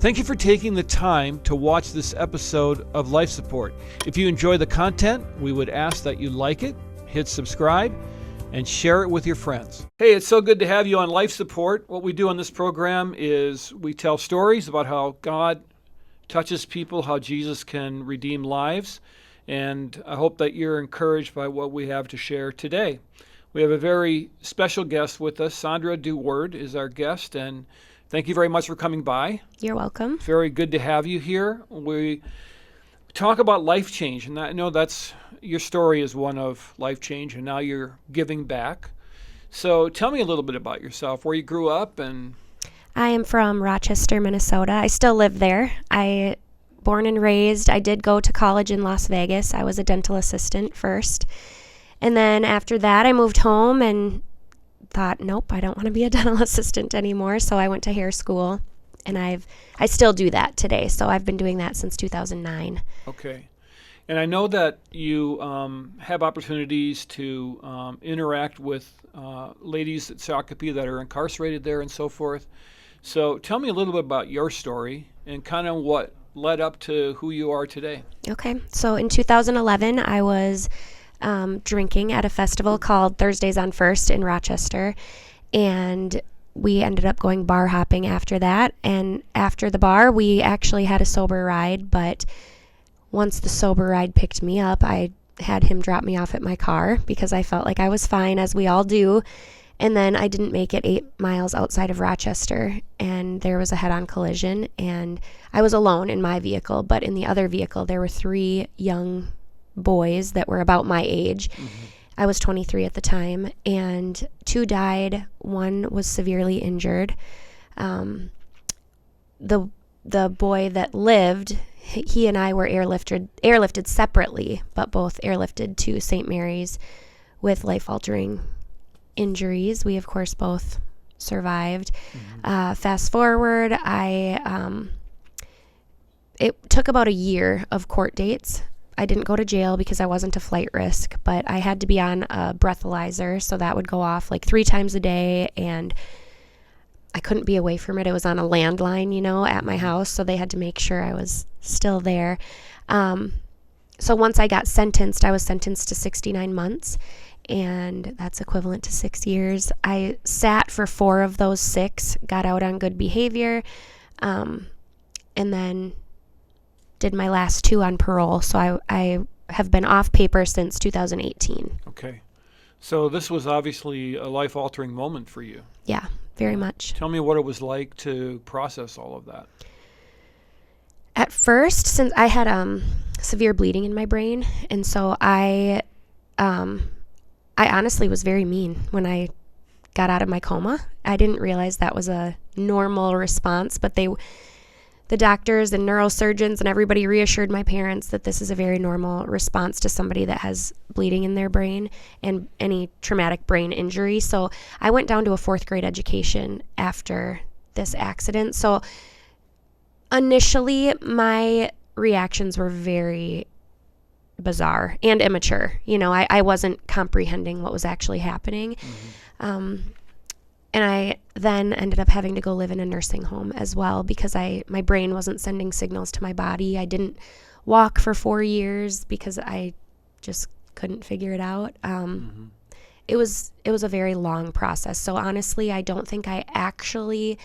Thank you for taking the time to watch this episode of Life Support. If you enjoy the content, we would ask that you like it, hit subscribe, and share it with your friends. Hey, it's so good to have you on Life Support. What we do on this program is we tell stories about how God touches people, how Jesus can redeem lives, and I hope that you're encouraged by what we have to share today. We have a very special guest with us. Sondra deWerd is our guest, and thank you very much for coming by. You're welcome. Very good to have you here. We talk about life change, and I know that's your story is one of life change, and now you're giving back. So tell me a little bit about yourself, where you grew up. And I am from Rochester, Minnesota. I still live there. Born and raised. I did go to college in Las Vegas. I was a dental assistant first. And then after that, I moved home and thought, nope, I don't want to be a dental assistant anymore. So I went to hair school, and I still do that today. So I've been doing that since 2009. Okay. And I know that you have opportunities to interact with ladies at Shakopee that are incarcerated there and so forth. So tell me a little bit about your story and kind of what led up to who you are today. Okay. So in 2011, I was drinking at a festival called Thursdays on First in Rochester, and we ended up going bar hopping after that. And after the bar, we actually had a sober ride, but once the sober ride picked me up, I had him drop me off at my car because I felt like I was fine, as we all do. And then I didn't make it 8 miles outside of Rochester, and there was a head-on collision, and I was alone in my vehicle, but in the other vehicle there were 3 young boys that were about my age. Mm-hmm. I was 23 at the time, and 2 died. 1 was severely injured. The boy that lived, he and I were airlifted separately, but both airlifted to St. Mary's with life-altering injuries. We, of course, both survived. Mm-hmm. Fast forward, it took about a year of court dates. I didn't go to jail because I wasn't a flight risk, but I had to be on a breathalyzer, so that would go off like 3 times a day, and I couldn't be away from it. It was on a landline, at my house, so they had to make sure I was still there. So once I got sentenced, I was sentenced to 69 months, and that's equivalent to 6 years. I sat for 4 of those 6, got out on good behavior, and then did my last 2 on parole. So I have been off paper since 2018. Okay. So this was obviously a life-altering moment for you. Yeah, very much. Tell me what it was like to process all of that. At first, since I had severe bleeding in my brain, and so I honestly was very mean when I got out of my coma. I didn't realize that was a normal response, but the doctors and neurosurgeons and everybody reassured my parents that this is a very normal response to somebody that has bleeding in their brain and any traumatic brain injury. So I went down to a 4th grade education after this accident. So initially, my reactions were very bizarre and immature. I wasn't comprehending what was actually happening. Mm-hmm. And I then ended up having to go live in a nursing home as well because my brain wasn't sending signals to my body. I didn't walk for 4 years because I just couldn't figure it out. Mm-hmm. It was a very long process. So honestly, I don't think I actually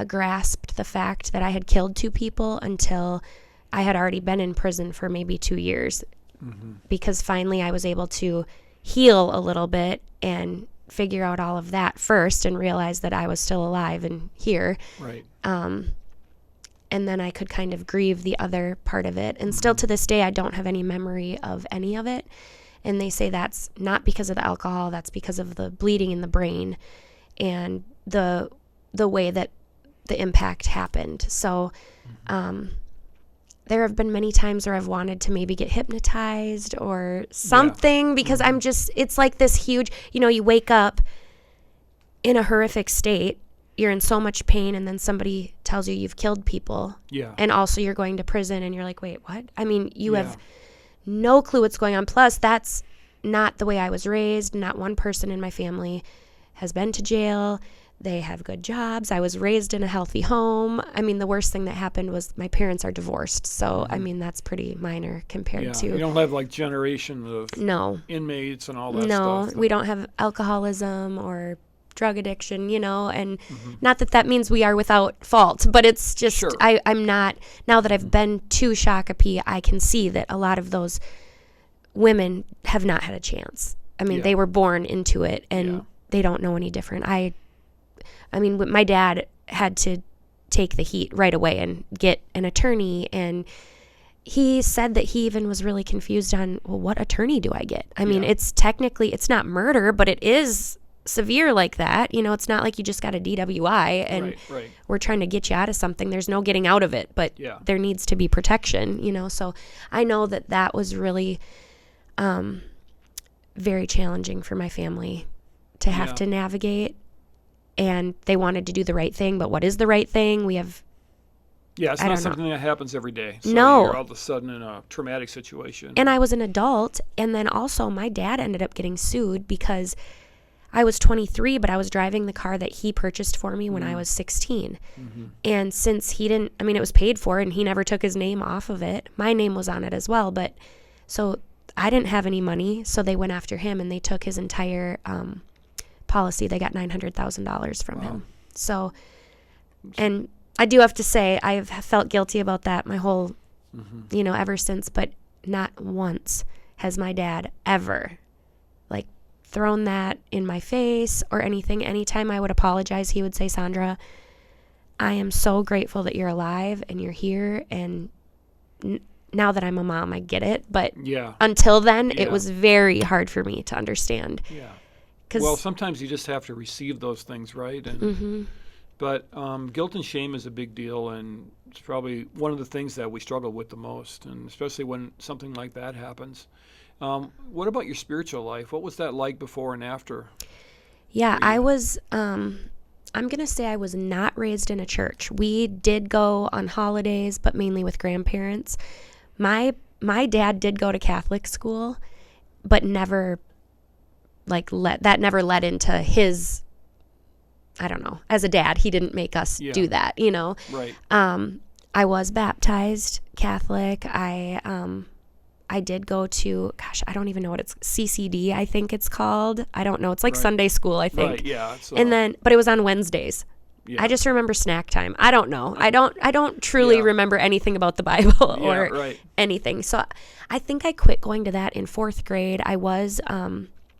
grasped the fact that I had killed 2 people until I had already been in prison for maybe 2 years. Mm-hmm. Because finally I was able to heal a little bit and figure out all of that first and realize that I was still alive and here. Right. And then I could kind of grieve the other part of it. And still to this day, I don't have any memory of any of it. And they say that's not because of the alcohol, that's because of the bleeding in the brain and the way that the impact happened. So, there have been many times where I've wanted to maybe get hypnotized or something because I'm just, it's like this huge, you wake up in a horrific state, you're in so much pain, and then somebody tells you you've killed people. Yeah. And also you're going to prison, and you're like, wait, what? I mean, you have no clue what's going on. Plus, that's not the way I was raised. Not one person in my family has been to jail. They have good jobs. I was raised in a healthy home. I mean, the worst thing that happened was my parents are divorced. So, I mean, that's pretty minor compared to. You don't have like generations of No. inmates and all that No, stuff. we don't have alcoholism or drug addiction, and not that means we are without fault, but it's just, Sure. I'm not, now that I've been to Shakopee, I can see that a lot of those women have not had a chance. I mean, they were born into it and they don't know any different. I mean, my dad had to take the heat right away and get an attorney, and he said that he even was really confused on, well, what attorney do I get? I mean, it's technically, it's not murder, but it is severe like that. It's not like you just got a DWI and we're trying to get you out of something. There's no getting out of it, but there needs to be protection, so I know that was really very challenging for my family to have to navigate. And they wanted to do the right thing, but what is the right thing? We have... Yeah, it's not something that happens every day. So no. You're all of a sudden in a traumatic situation. And I was an adult, and then also my dad ended up getting sued because I was 23, but I was driving the car that he purchased for me when I was 16. And since he didn't... I mean, it was paid for, and he never took his name off of it. My name was on it as well, but... So I didn't have any money, so they went after him, and they took his entire... policy. They got $900,000 from him. So, and I do have to say, I've felt guilty about that my whole, ever since, but not once has my dad ever like thrown that in my face or anything. Anytime I would apologize, he would say, Sondra, I am so grateful that you're alive and you're here. And now that I'm a mom, I get it. But until then, it was very hard for me to understand. Yeah. Well, sometimes you just have to receive those things, right? And but guilt and shame is a big deal, and it's probably one of the things that we struggle with the most, and especially when something like that happens. What about your spiritual life? What was that like before and after? Yeah, I was, I'm going to say I was not raised in a church. We did go on holidays, but mainly with grandparents. My dad did go to Catholic school, but never... that never led into his, I don't know, as a dad, he didn't make us do that, Right. I was baptized Catholic. I did go to, I don't even know what it's, CCD, I think it's called. I don't know. It's like Sunday school, I think. Right, yeah. But it was on Wednesdays. Yeah. I just remember snack time. I don't know. I don't truly remember anything about the Bible or anything. So I think I quit going to that in 4th grade.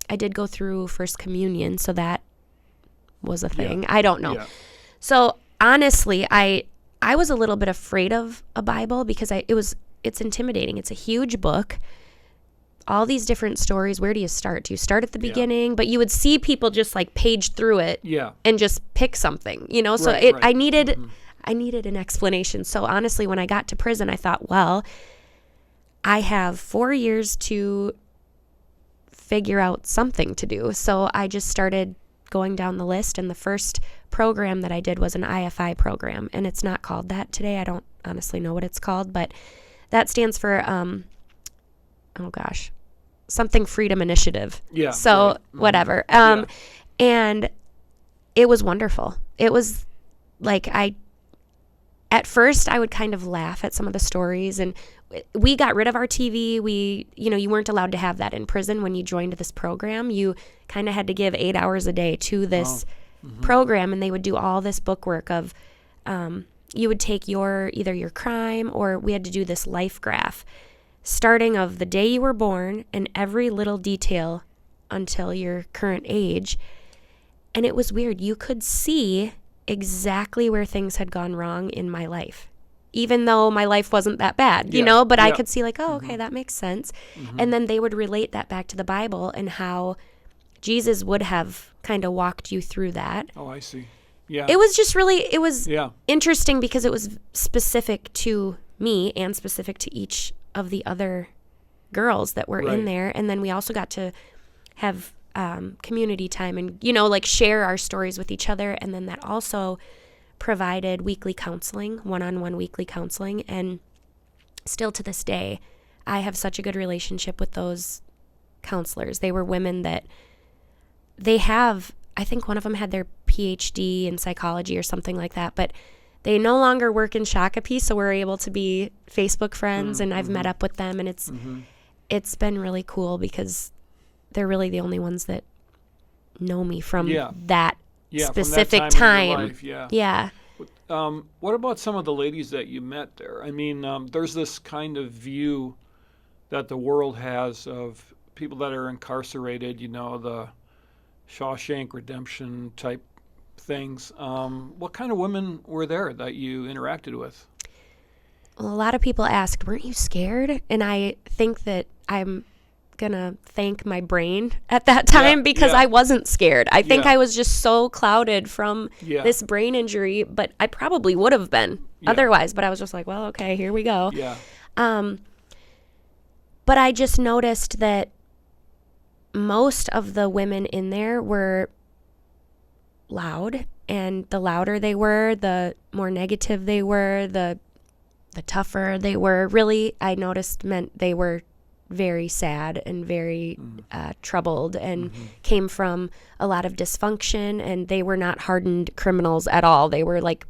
I did go through First Communion, so that was a thing. I don't know. Yeah. So honestly, I was a little bit afraid of a Bible because it's intimidating. It's a huge book. All these different stories. Where do you start? Do you start at the beginning? But you would see people just like page through it and just pick something, So I needed an explanation. So honestly, when I got to prison, I thought, well, I have 4 years to figure out something to do. So I just started going down the list, and the first program that I did was an IFI program, and it's not called that today. I don't honestly know what it's called, but that stands for something Freedom Initiative. Yeah. So whatever. And it was wonderful. It was like at first I would kind of laugh at some of the stories, and we got rid of our TV. You weren't allowed to have that in prison when you joined this program. You kind of had to give 8 hours a day to this program, and they would do all this book work of, you would take either your crime, or we had to do this life graph, starting of the day you were born and every little detail until your current age. And it was weird. You could see exactly where things had gone wrong in my life, even though my life wasn't that bad, but I could see like, oh, okay, that makes sense. And then they would relate that back to the Bible and how Jesus would have kind of walked you through that. Oh, I see. Yeah. It was just really, interesting because it was specific to me and specific to each of the other girls that were in there. And then we also got to have community time and, share our stories with each other. And then that also provided weekly counseling, one-on-one weekly counseling. And still to this day, I have such a good relationship with those counselors. They were women that I think one of them had their PhD in psychology or something like that, but they no longer work in Shakopee, so we're able to be Facebook friends, and I've met up with them, and it's been really cool because they're really the only ones that know me from that specific from that time. In your life, yeah. What about some of the ladies that you met there? I mean, there's this kind of view that the world has of people that are incarcerated, the Shawshank Redemption type things. What kind of women were there that you interacted with? Well, a lot of people ask, weren't you scared? And I think that I'm going to thank my brain at that time because I wasn't scared. I think I was just so clouded from this brain injury, but I probably would have been otherwise. But I was just like, well, okay, here we go. Yeah. But I just noticed that most of the women in there were loud, and the louder they were, the more negative they were, the tougher they were. Really, I noticed meant they were very sad and very troubled, and came from a lot of dysfunction, and they were not hardened criminals at all. They were like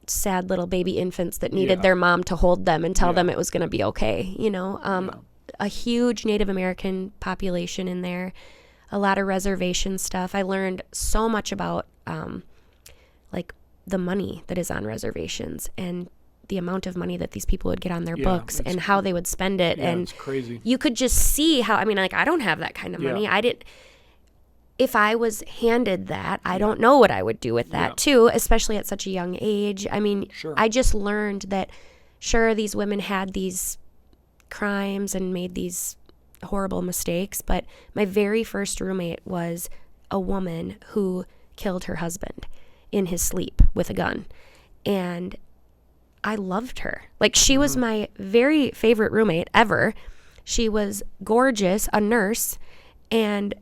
sad little baby infants that needed their mom to hold them and tell them it was going to be okay, a huge Native American population in there, a lot of reservation stuff. I learned so much about like the money that is on reservations and the amount of money that these people would get on their books and how they would spend it. And it's crazy. You could just see how, I don't have that kind of money. If I was handed that, I don't know what I would do with that too, especially at such a young age. I just learned that sure, these women had these crimes and made these horrible mistakes, but my very first roommate was a woman who killed her husband in his sleep with a gun. And I loved her. Like, she was my very favorite roommate ever. She was gorgeous, a nurse, and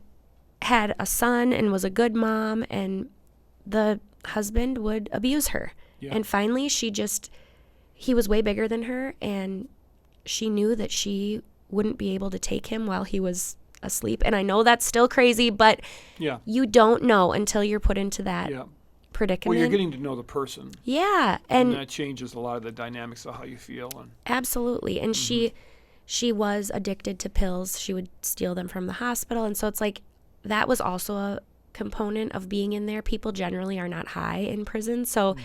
had a son and was a good mom, and the husband would abuse her. And finally he was way bigger than her, and she knew that she wouldn't be able to take him while he was asleep. And I know that's still crazy, but you don't know until you're put into that predicament. Well, you're getting to know the person. Yeah. And that changes a lot of the dynamics of how you feel. Absolutely. And she was addicted to pills. She would steal them from the hospital. And so it's like, that was also a component of being in there. People generally are not high in prison. So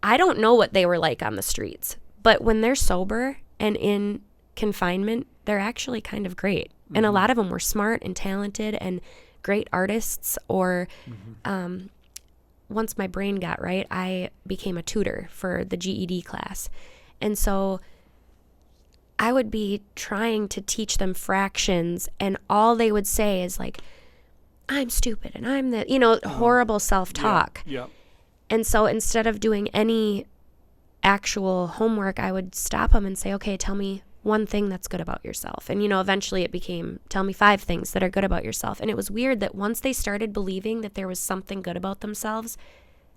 I don't know what they were like on the streets. But when they're sober and in confinement, they're actually kind of great. And a lot of them were smart and talented and great artists. Or once my brain got right, I became a tutor for the GED class. And so I would be trying to teach them fractions, and all they would say is like, I'm stupid and I'm the, horrible self-talk. And so instead of doing any actual homework, I would stop them and say, okay, tell me one thing that's good about yourself. And, eventually it became, tell me 5 things that are good about yourself. And it was weird that once they started believing that there was something good about themselves,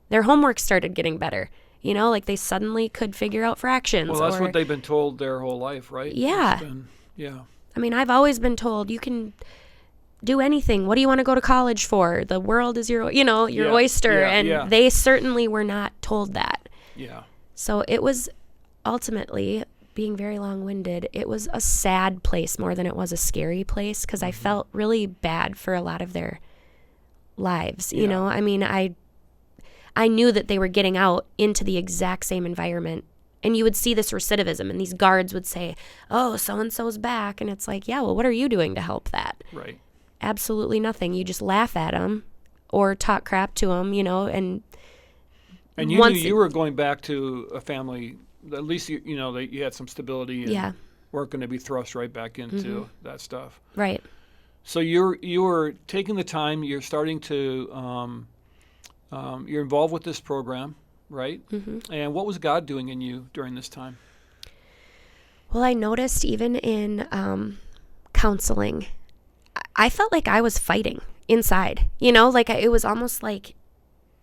their homework started getting better. Like they suddenly could figure out fractions. Well, that's what they've been told their whole life, right? Yeah. I've always been told you can do anything. What do you want to go to college for? The world is your oyster. And they certainly were not told that. So it was ultimately, being very long-winded, it was a sad place more than it was a scary place, because I felt really bad for a lot of their lives. I knew that they were getting out into the exact same environment, and you would see this recidivism, and these guards would say, oh, so-and-so's back. And it's like, yeah, well, what are you doing to help that? Right. Absolutely nothing. You just laugh at them or talk crap to them, and you knew you were going back to a family, at least that you had some stability and weren't going to be thrust right back into that stuff. Right. So you were taking the time, you're starting to you're involved with this program, right? And what was God doing in you during this time? Well, I noticed even in counseling, I felt like I was fighting inside, like it was almost like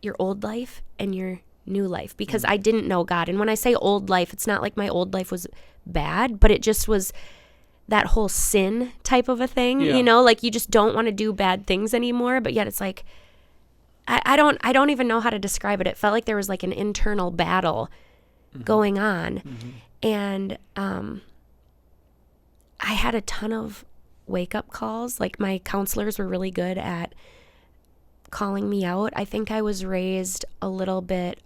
your old life and your new life, because I didn't know God. And when I say old life, it's not like my old life was bad, but it just was that whole sin type of a thing, like you just don't want to do bad things anymore. But yet it's like, I don't even know how to describe it. It felt like there was like an internal battle going on. And I had a ton of wake-up calls. Like, my counselors were really good at calling me out. I think I was raised a little bit,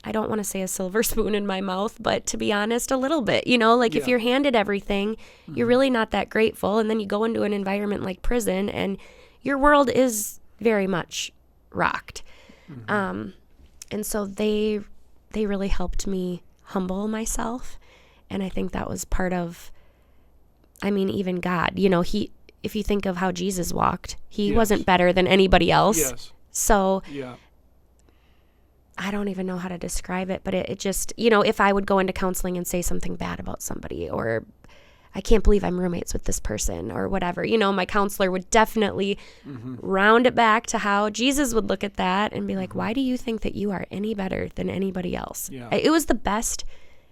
I don't want to say a silver spoon in my mouth, but to be honest, a little bit. You know, like if you're handed everything, you're really not that grateful. And then you go into an environment like prison and your world is very much rocked. And so they really helped me humble myself. And I think that was part of, I mean, even God, you know, if you think of how Jesus walked, he wasn't better than anybody else. So I don't even know how to describe it, but it just, you know, if I would go into counseling and say something bad about somebody, or I can't believe I'm roommates with this person or whatever, you know, my counselor would definitely round it back to how Jesus would look at that and be like, why do you think that you are any better than anybody else? It was the best.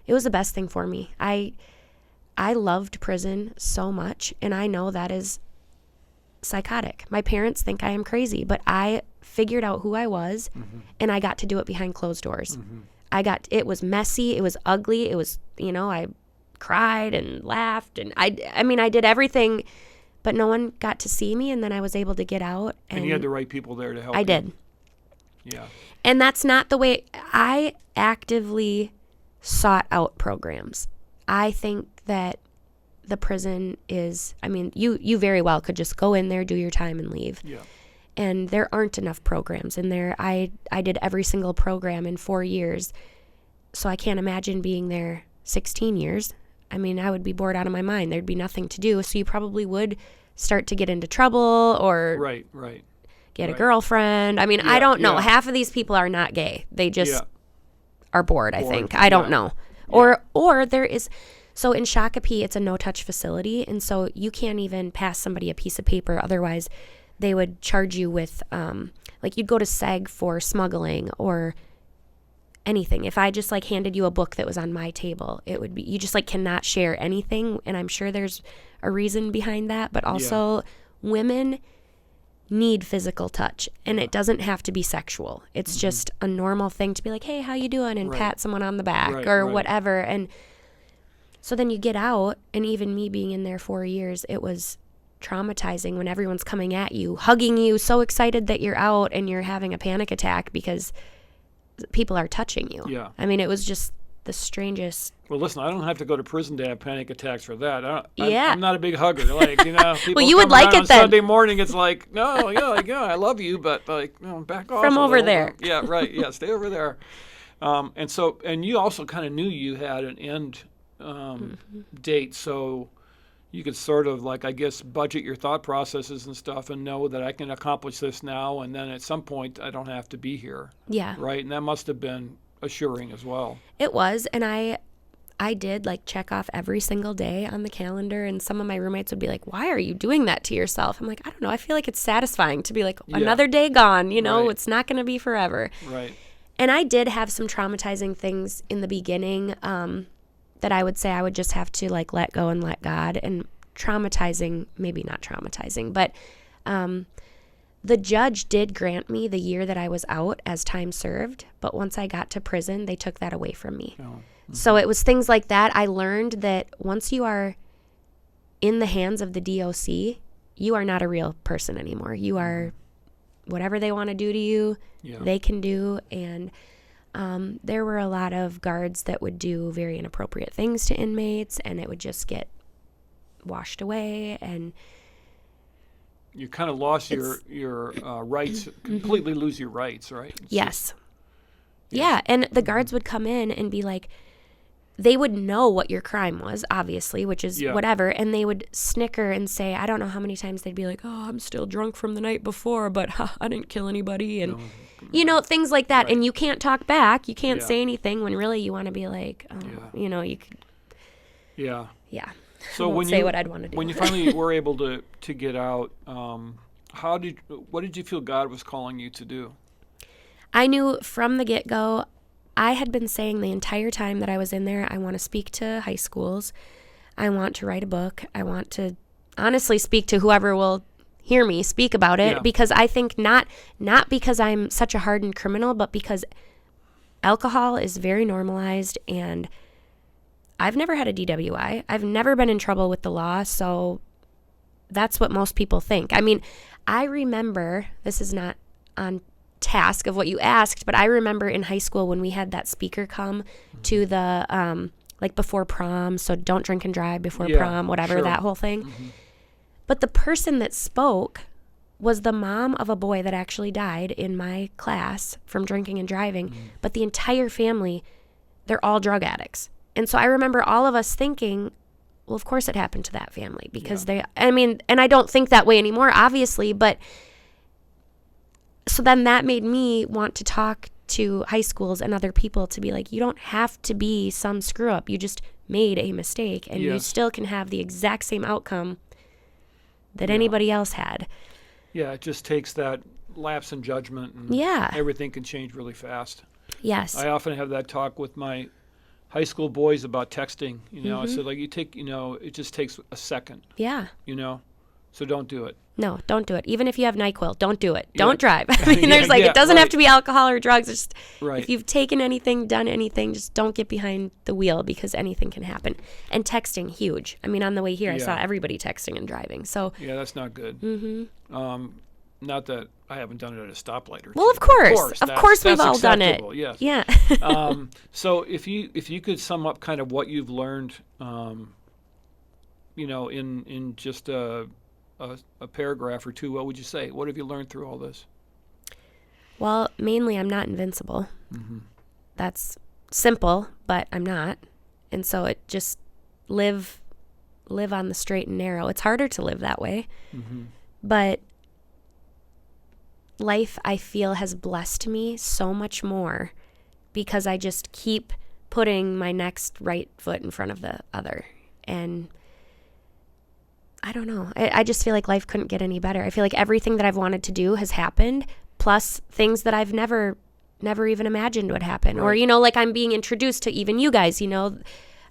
It was the best thing for me. I loved prison so much, and I know that is psychotic. My parents think I am crazy, but I figured out who I was, and I got to do it behind closed doors. It was messy, it was ugly, it was, you know, I cried and laughed, and I mean, I did everything, but no one got to see me, and then I was able to get out. And you had the right people there to help you. I did. Yeah. And that's not the way. I actively sought out programs. I think that the prison is, I mean, you very well could just go in there, do your time, and leave. Yeah. And there aren't enough programs in there. I did every single program in 4 years, so I can't imagine being there 16 years. I mean, I would be bored out of my mind. There'd be nothing to do, so you probably would start to get into trouble or get a girlfriend. I mean, I don't know. Half of these people are not gay. They just are bored, I think. I don't know. Or there is... So in Shakopee, it's a no-touch facility, and so you can't even pass somebody a piece of paper. Otherwise, they would charge you with, like, you'd go to SEG for smuggling or anything. If I just, like, handed you a book that was on my table, it would be, you just, like, cannot share anything, and I'm sure there's a reason behind that. But also, women need physical touch, and it doesn't have to be sexual. It's just a normal thing to be like, hey, how you doing, and pat someone on the back or whatever, and... So then you get out, and even me being in there 4 years, it was traumatizing when everyone's coming at you, hugging you, so excited that you're out, and you're having a panic attack because people are touching you. Yeah. I mean, it was just the strangest. Well, listen, I don't have to go to prison to have panic attacks for that. I'm not a big hugger. Like, you know, people well, you would like it on then. Sunday morning, it's like, no, I love you, but like, no, back off from over there. Yeah, right. Yeah, stay over there. And you also kind of knew you had an end date, so you could sort of, like, I guess, budget your thought processes and stuff and know that I can accomplish this now, and then at some point I don't have to be here. Yeah. Right? And that must have been assuring as well. It was, and I did, like, check off every single day on the calendar, and some of my roommates would be like, why are you doing that to yourself? I'm like, I don't know. I feel like it's satisfying to be like, another day gone, you know? It's not going to be forever. Right. And I did have some traumatizing things in the beginning, that I would say I would just have to, like, let go and let God. And traumatizing, maybe not traumatizing, but the judge did grant me the year that I was out as time served. But once I got to prison, they took that away from me. Oh. So it was things like that. I learned that once you are in the hands of the DOC, you are not a real person anymore. You are whatever they want to do to you, they can do. And there were a lot of guards that would do very inappropriate things to inmates, and it would just get washed away. And you kind of lost your rights, completely lose your rights, right? Yes. Yeah, and the guards would come in and be like, they would know what your crime was, obviously, which is whatever, and they would snicker and say, I don't know how many times they'd be like, oh, I'm still drunk from the night before, but I didn't kill anybody, and you know, things like that. Right. And you can't talk back, you can't say anything when really you want to be like, you know, you could. Yeah. So when say what I'd want to do. When you finally were able to get out, what did you feel God was calling you to do? I knew from the get-go. I had been saying the entire time that I was in there, I want to speak to high schools. I want to write a book. I want to honestly speak to whoever will hear me speak about it, Yeah. because I think not because I'm such a hardened criminal, but because alcohol is very normalized, and I've never had a DWI. I've never been in trouble with the law, so that's what most people think. I mean, I remember, this is not on task of what you asked, but I remember in high school when we had that speaker come to the, like before prom, so don't drink and drive before prom, whatever, sure. that whole thing. But the person that spoke was the mom of a boy that actually died in my class from drinking and driving, but the entire family, they're all drug addicts. And so I remember all of us thinking, well, of course it happened to that family, because and I don't think that way anymore, obviously, but so then that made me want to talk to high schools and other people to be like, you don't have to be some screw up. You just made a mistake, and you still can have the exact same outcome that anybody else had. Yeah, it just takes that lapse in judgment, and everything can change really fast. Yes. I often have that talk with my high school boys about texting. I said, like, it just takes a second. Yeah. So don't do it. No, don't do it. Even if you have NyQuil, don't do it. Don't drive. I mean, there's it doesn't have to be alcohol or drugs. It's just, if you've taken anything, done anything, just don't get behind the wheel, because anything can happen. And texting, huge. I mean, on the way here, I saw everybody texting and driving. So yeah, that's not good. Not that I haven't done it at a stoplight or two. Well, of course we've all done it. Yes. Yeah. So if you could sum up kind of what you've learned, in just a paragraph or two, what would you say? What have you learned through all this? Well, mainly I'm not invincible. That's simple, but I'm not. And so it just live on the straight and narrow. It's harder to live that way. But life, I feel, has blessed me so much more because I just keep putting my next right foot in front of the other. And I don't know. I just feel like life couldn't get any better. I feel like everything that I've wanted to do has happened, plus things that I've never even imagined would happen. Right. Or, like I'm being introduced to even you guys, I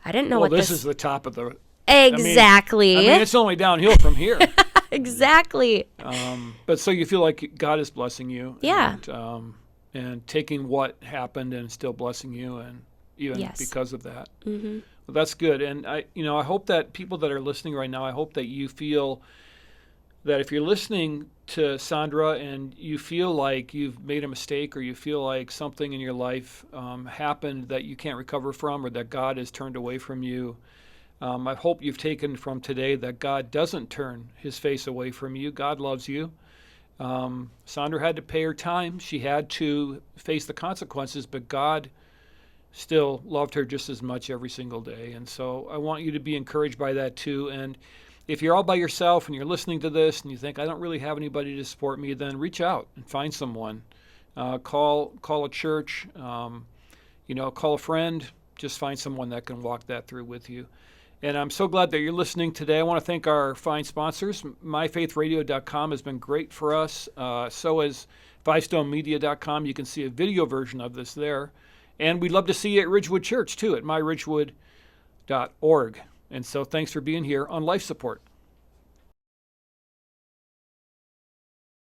didn't know what this is the top of the... Exactly. I mean, it's only downhill from here. Exactly. But so you feel like God is blessing you. Yeah. And taking what happened and still blessing you, and even because of that. Well, that's good. And I hope that people that are listening right now, I hope that you feel that if you're listening to Sondra and you feel like you've made a mistake, or you feel like something in your life happened that you can't recover from, or that God has turned away from you, I hope you've taken from today that God doesn't turn his face away from you. God loves you. Sondra had to pay her time. She had to face the consequences, but God still loved her just as much every single day. And so I want you to be encouraged by that too. And if you're all by yourself and you're listening to this and you think, I don't really have anybody to support me, then reach out and find someone. Call a church, call a friend. Just find someone that can walk that through with you. And I'm so glad that you're listening today. I want to thank our fine sponsors. MyFaithRadio.com has been great for us. So has FiveStoneMedia.com. You can see a video version of this there. And we'd love to see you at Ridgewood Church, too, at myridgewood.org. And so thanks for being here on Life Support.